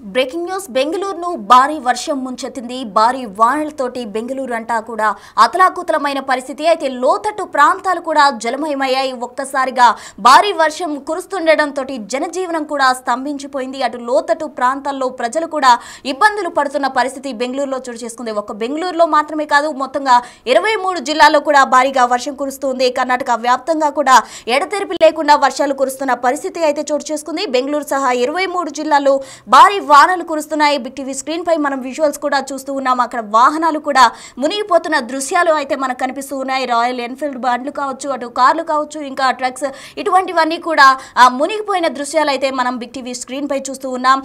Breaking news బెంగళూరును భారీ వర్షం ముంచెత్తింది. భారీ వానలతోటి బెంగళూరు అంతా కూడా అతలాకుతలమైన పరిస్థితి. అయితే లోతట్టు ప్రాంతాలు కూడా జలమయమయ్యాయి. ఒక్కసారిగా భారీ వర్షం కురుస్తుండటంతో జనజీవనం కూడా స్తంభించిపోయింది. అటు లోతట్టు ప్రాంతాల్లో ప్రజలు కూడా ఇబ్బందులు పడుతున్న పరిస్థితి బెంగళూరులో చోటు చేసుకుంది. ఒక్క బెంగళూరులో మాత్రమే కాదు, మొత్తంగా 23 జిల్లాల్లో కూడా భారీగా వర్షం కురుస్తుంది. కర్ణాటక వ్యాప్తంగా కూడా ఎడతెరిపి లేకుండా వర్షాలు కురుస్తున్న పరిస్థితి అయితే చోటు చేసుకుంది. బెంగళూరు సహా 23 జిల్లాల్లో భారీ వానలు కురుస్తున్నాయి. బిగ్ టీవీ స్క్రీన్ పై మనం విజువల్స్ కూడా చూస్తూ ఉన్నాం. అక్కడ వాహనాలు కూడా మునిగిపోతున్న దృశ్యాలు అయితే మనకు కనిపిస్తూ ఉన్నాయి. రాయల్ ఎన్ఫీల్డ్ బండ్లు కావచ్చు, అటు కార్లు కావచ్చు, ఇంకా ట్రక్స్, ఇటువంటివన్నీ కూడా మునిగిపోయిన దృశ్యాలు అయితే మనం బిగ్ టీవీ స్క్రీన్ పై చూస్తూ ఉన్నాం.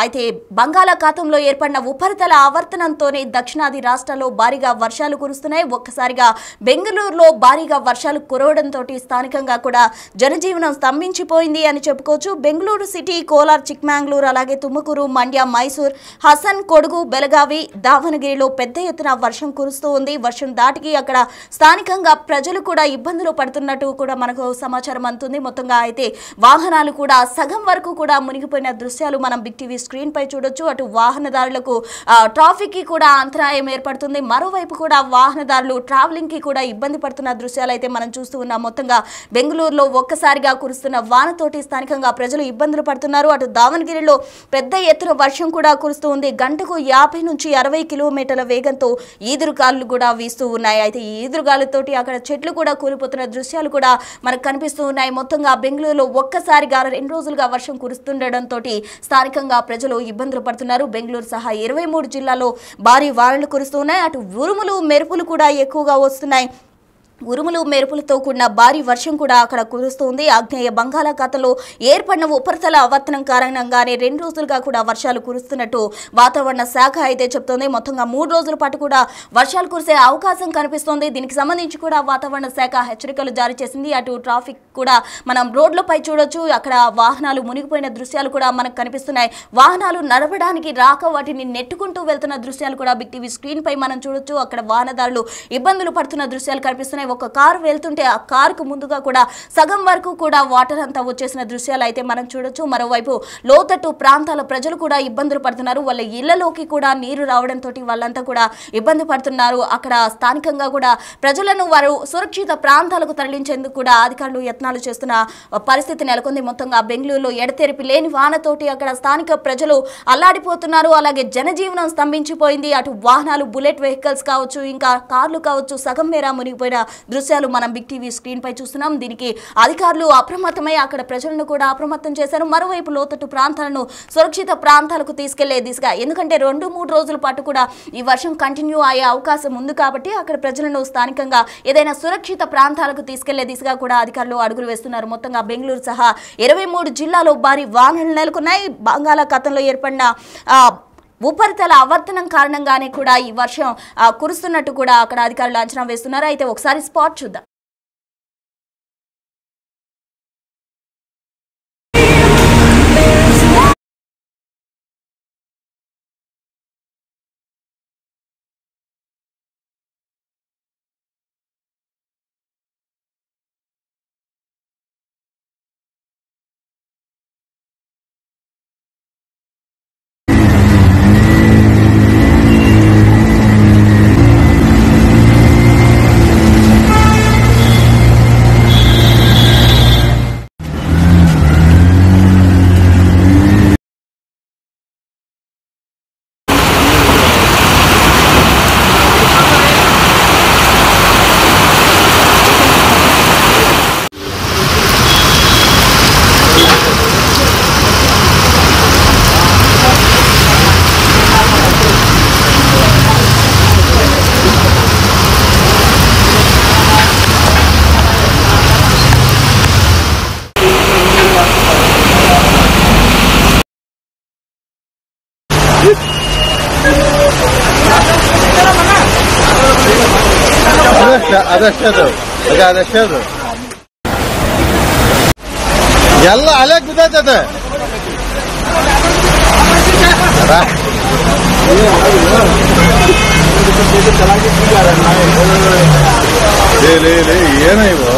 అయితే బంగాళాఖాతంలో ఏర్పడిన ఉపరితల ఆవర్తనంతోనే దక్షిణాది రాష్ట్రాల్లో భారీగా వర్షాలు కురుస్తున్నాయి. ఒక్కసారిగా బెంగళూరులో భారీగా వర్షాలు కురవడంతో స్థానికంగా కూడా జనజీవనం స్తంభించిపోయింది అని చెప్పుకోవచ్చు. బెంగళూరు సిటీ, కోలార్, చిక్మంగళూరు, అలాగే తుమ్మకూరు, మండ్య, మైసూర్, హసన్, కొడుగు, బెళగావి, దావనగిరిలో పెద్ద ఎత్తున వర్షం కురుస్తూ ఉంది. వర్షం దాటికి అక్కడ స్థానికంగా ప్రజలు కూడా ఇబ్బందులు పడుతున్నట్టు కూడా మనకు సమాచారం అందుతుంది. మొత్తంగా అయితే వాహనాలు కూడా సగం వరకు కూడా మునిగిపోయిన దృశ్యాలు మనం బిగ్ టీవీ స్క్రీన్ పై చూడొచ్చు. అటు వాహనదారులకు ట్రాఫిక్ కి కూడా అంతరాయం ఏర్పడుతుంది. మరోవైపు కూడా వాహనదారులు ట్రావెలింగ్ కి కూడా ఇబ్బంది పడుతున్న దృశ్యాలు అయితే మనం చూస్తూ ఉన్నాం. మొత్తంగా బెంగళూరులో ఒక్కసారిగా కురుస్తున్న వానతోటి స్థానికంగా ప్రజలు ఇబ్బందులు పడుతున్నారు. అటు దావనగిరిలో పెద్ద ఎత్తున వర్షం కూడా కురుస్తూ ఉంది. గంటకు 50 నుంచి 60 కిలోమీటర్ల వేగంతో ఈదురుగాలు కూడా వీస్తూ ఉన్నాయి. అయితే ఈ ఈదురుగాలతోటి అక్కడ చెట్లు కూడా కూలిపోతున్న దృశ్యాలు కూడా మనకు కనిపిస్తూ ఉన్నాయి. మొత్తంగా బెంగళూరులో ఒక్కసారిగా 2 రోజులుగా వర్షం కురుస్తుండటంతో స్థానికంగా ప్రజలు ఇబ్బందులు పడుతున్నారు. బెంగళూరు సహా 23 జిల్లాల్లో భారీ వానలు కురుస్తున్నాయి. అటు ఉరుములు, మెరుపులు కూడా ఎక్కువగా వస్తున్నాయి. ఉరుములు, మెరుపులతో కూడిన భారీ వర్షం కూడా అక్కడ కురుస్తుంది. ఆగ్నేయ బంగాళాఖాతంలో ఏర్పడిన ఉపరితల ఆవర్తనం కారణంగానే 2 రోజులుగా కూడా వర్షాలు కురుస్తున్నట్టు వాతావరణ శాఖ అయితే చెప్తోంది. మొత్తంగా 3 రోజుల పాటు కూడా వర్షాలు కురిసే అవకాశం కనిపిస్తోంది. దీనికి సంబంధించి కూడా వాతావరణ శాఖ హెచ్చరికలు జారీ చేసింది. అటు ట్రాఫిక్ కూడా మనం రోడ్లపై చూడొచ్చు. అక్కడ వాహనాలు మునిగిపోయిన దృశ్యాలు కూడా మనకు కనిపిస్తున్నాయి. వాహనాలు నడపడానికి రాక వాటిని నెట్టుకుంటూ వెళ్తున్న దృశ్యాలు కూడా బిగ్ టీవీ స్క్రీన్ పై మనం చూడొచ్చు. అక్కడ వాహనదారులు ఇబ్బందులు పడుతున్న దృశ్యాలు కనిపిస్తున్నాయి. ఒక కారు వెళ్తుంటే ఆ కారుకు ముందుగా కూడా సగం వరకు కూడా వాటర్ అంతా వచ్చేసిన దృశ్యాలు అయితే మనం చూడొచ్చు. మరోవైపు లోతట్టు ప్రాంతాల ప్రజలు కూడా ఇబ్బందులు పడుతున్నారు. వాళ్ళ ఇళ్లలోకి కూడా నీరు రావడంతో వాళ్ళంతా కూడా ఇబ్బంది పడుతున్నారు. అక్కడ స్థానికంగా కూడా ప్రజలను వారు సురక్షిత ప్రాంతాలకు తరలించేందుకు కూడా అధికారులు యత్నాలు చేస్తున్న పరిస్థితి నెలకొంది. మొత్తంగా బెంగళూరులో ఎడతెరిపి లేని వానతోటి అక్కడ స్థానిక ప్రజలు అల్లాడిపోతున్నారు. అలాగే జనజీవనం స్తంభించిపోయింది. అటు వాహనాలు, బుల్లెట్ వెహికల్స్ కావచ్చు, ఇంకా కార్లు కావచ్చు, సగం మేర మునిగిపోయిన దృశ్యాలు మనం బిగ్ టీవీ స్క్రీన్ పై చూస్తున్నాం. దీనికి అధికారులు అప్రమత్తమై అక్కడ ప్రజలను కూడా అప్రమత్తం చేశారు. మరోవైపు లోతట్టు ప్రాంతాలను సురక్షిత ప్రాంతాలకు తీసుకెళ్లే దిశగా, ఎందుకంటే 2-3 రోజుల పాటు కూడా ఈ వర్షం కంటిన్యూ అయ్యే అవకాశం ఉంది కాబట్టి అక్కడ ప్రజలను స్థానికంగా ఏదైనా సురక్షిత ప్రాంతాలకు తీసుకెళ్లే దిశగా కూడా అధికారులు అడుగులు వేస్తున్నారు. మొత్తంగా బెంగళూరు సహా 23 జిల్లాలో భారీ వానలు నెలకొన్నాయి. బంగాళాఖాతంలో ఏర్పడిన ఉపరితల ఆవర్తనం కారణంగానే కూడా ఈ వర్షం కురుస్తున్నట్టు కూడా అక్కడ అధికారులు అంచనా వేస్తున్నారు. అయితే ఒకసారి స్పాట్ చూద్దాం. ಅದಷ್ಟದು ಎಲ್ಲ ಅಲೆ ಗುದ್ದಾಯ್ತದೆ. ಏನ ಇವು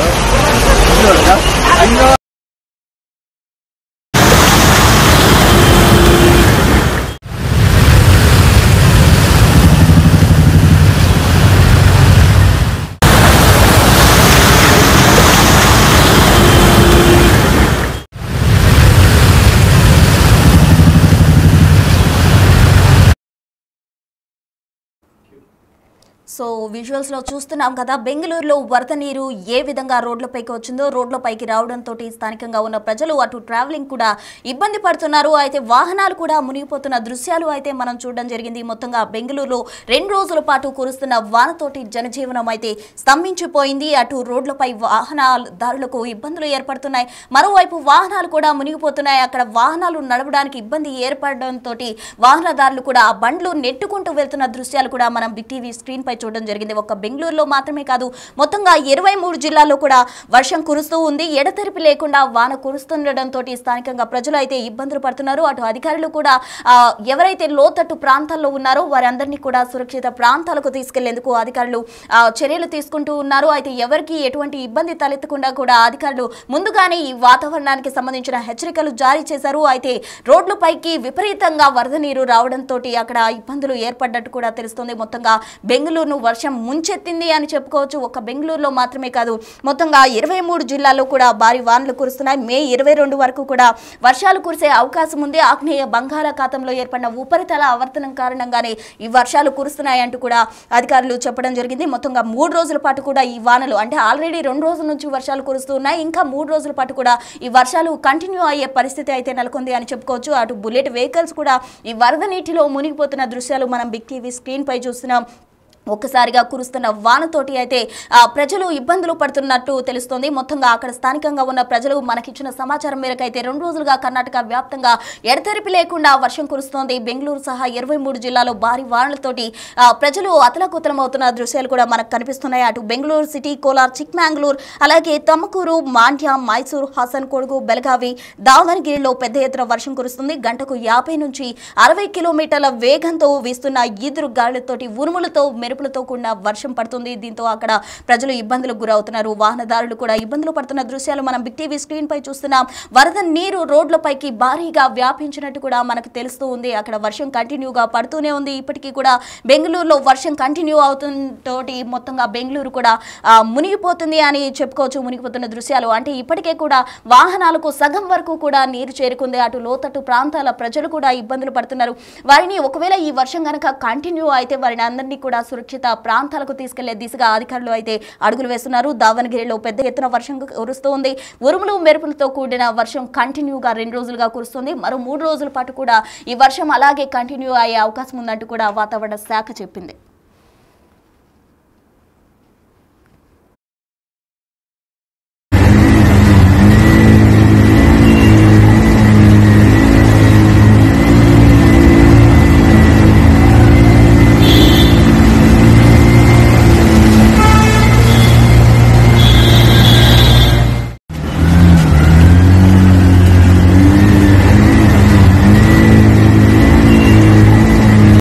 సో విజువల్స్ లో చూస్తున్నాం కదా, బెంగళూరులో వరద నీరు ఏ విధంగా రోడ్లపైకి వచ్చిందో, రోడ్లపైకి రావడంతో స్థానికంగా ఉన్న ప్రజలు అటు ట్రావెలింగ్ కూడా ఇబ్బంది పడుతున్నారు. అయితే వాహనాలు కూడా మునిగిపోతున్న దృశ్యాలు అయితే మనం చూడడం జరిగింది. మొత్తంగా బెంగళూరులో 2 రోజుల పాటు కురుస్తున్న వానతోటి జనజీవనం అయితే స్తంభించిపోయింది. అటు రోడ్లపై వాహనదారులకు ఇబ్బందులు ఏర్పడుతున్నాయి, మరోవైపు వాహనాలు కూడా మునిగిపోతున్నాయి. అక్కడ వాహనాలు నడవడానికి ఇబ్బంది ఏర్పడడంతో వాహనదారులు కూడా ఆ బండ్లు నెట్టుకుంటూ వెళ్తున్న దృశ్యాలు కూడా మనం బిగ్ టీవీ స్క్రీన్ పై చూడడం జరిగింది. ఒక్క బెంగళూరులో మాత్రమే కాదు, మొత్తంగా 23 జిల్లాల్లో కూడా వర్షం కురుస్తూ ఉంది. ఎడతెరిపి లేకుండా వాన కురుస్తుండటంతో స్థానికంగా ప్రజలు అయితే ఇబ్బందులు పడుతున్నారు. అటు అధికారులు కూడా ఎవరైతే లోతట్టు ప్రాంతాల్లో ఉన్నారో వారందరినీ కూడా సురక్షిత ప్రాంతాలకు తీసుకెళ్లేందుకు అధికారులు చర్యలు తీసుకుంటూ ఉన్నారు. అయితే ఎవరికి ఎటువంటి ఇబ్బంది తలెత్తకుండా కూడా అధికారులు ముందుగానే ఈ వాతావరణానికి సంబంధించిన హెచ్చరికలు జారీ చేశారు. అయితే రోడ్లపైకి విపరీతంగా వరద నీరు రావడంతో అక్కడ ఇబ్బందులు ఏర్పడ్డట్టు కూడా తెలుస్తుంది. మొత్తంగా బెంగళూరును వర్షం ముంచెత్తింది అని చెప్పుకోవచ్చు. ఒక బెంగళూరులో మాత్రమే కాదు, మొత్తంగా 23 జిల్లాల్లో కూడా భారీ వానలు కురుస్తున్నాయి. మే 22 వరకు కూడా వర్షాలు కురిసే అవకాశం ఉంది. ఆగ్నేయ బంగాళాఖాతంలో ఏర్పడిన ఉపరితల ఆవర్తనం కారణంగానే ఈ వర్షాలు కురుస్తున్నాయి అంటూ కూడా అధికారులు చెప్పడం జరిగింది. మొత్తంగా 3 రోజుల పాటు కూడా ఈ వానలు, అంటే ఆల్రెడీ 2 రోజుల నుంచి వర్షాలు కురుస్తూ ఉన్నాయి, ఇంకా 3 రోజుల పాటు కూడా ఈ వర్షాలు కంటిన్యూ అయ్యే పరిస్థితి అయితే నెలకొంది అని చెప్పుకోవచ్చు. అటు బుల్లెట్ వెహికల్స్ కూడా ఈ వరద నీటిలో మునిగిపోతున్న దృశ్యాలు మనం బిగ్ టీవీ స్క్రీన్ పై చూస్తున్నాం. ఒక్కసారిగా కురుస్తున్న వానతోటి అయితే ప్రజలు ఇబ్బందులు పడుతున్నట్టు తెలుస్తోంది. మొత్తంగా అక్కడ స్థానికంగా ఉన్న ప్రజలు మనకిచ్చిన సమాచారం మేరకు అయితే 2 రోజులుగా కర్ణాటక వ్యాప్తంగా ఎడతెరిపి లేకుండా వర్షం కురుస్తోంది. బెంగళూరు సహా 23 జిల్లాలో భారీ వానలతోటి ప్రజలు అతలాకుతలం అవుతున్న దృశ్యాలు కూడా మనకు కనిపిస్తున్నాయి. అటు బెంగళూరు సిటీ, కోలార్, చిక్మంగళూరు, అలాగే తమకూరు, మాండ్య, మైసూరు, హాసన్, కొడుగు, బెళగావి, దావణగిరిలో పెద్ద ఎత్తున వర్షం కురుస్తుంది. గంటకు 50 నుంచి 60 కిలోమీటర్ల వేగంతో వీస్తున్న ఈదురు గాలులతోటి ఉరుములతో మెరుపులతో కూడిన వర్షం పడుతుంది. దీంతో అక్కడ ప్రజలు ఇబ్బందులకు గురవుతున్నారు. వాహనదారులు కూడా ఇబ్బందులు పడుతున్న దృశ్యాలు మనం బిగ్ టీవీ స్క్రీన్ పై చూస్తున్నాం. వరద నీరు రోడ్లపైకి భారీగా వ్యాపించినట్టు కూడా మనకు తెలుస్తూ ఉంది. అక్కడ వర్షం కంటిన్యూగా పడుతూనే ఉంది. ఇప్పటికీ కూడా బెంగళూరులో వర్షం కంటిన్యూ అవుతుంటోటి మొత్తంగా బెంగళూరు కూడా మునిగిపోతుంది అని చెప్పుకోవచ్చు. మునిగిపోతున్న దృశ్యాలు అంటే ఇప్పటికే కూడా వాహనాలకు సగం వరకు కూడా నీరు చేరుకుంది. అటు లోతట్టు ప్రాంతాల ప్రజలు కూడా ఇబ్బందులు పడుతున్నారు. వారిని ఒకవేళ ఈ వర్షం కనుక కంటిన్యూ అయితే వారిని అందరినీ కూడా సురక్షిత ప్రాంతాలకు తీసుకెళ్లే దిశగా అధికారులు అయితే అడుగులు వేస్తున్నారు. దావణగిరిలో పెద్ద ఎత్తున వర్షం కురుస్తోంది. ఉరుములు మెరుపులతో కూడిన వర్షం కంటిన్యూగా 2 రోజులుగా కురుస్తుంది. మరో 3 రోజుల పాటు కూడా ఈ వర్షం అలాగే కంటిన్యూ అయ్యే అవకాశం ఉందంటూ కూడా వాతావరణ శాఖ చెప్పింది.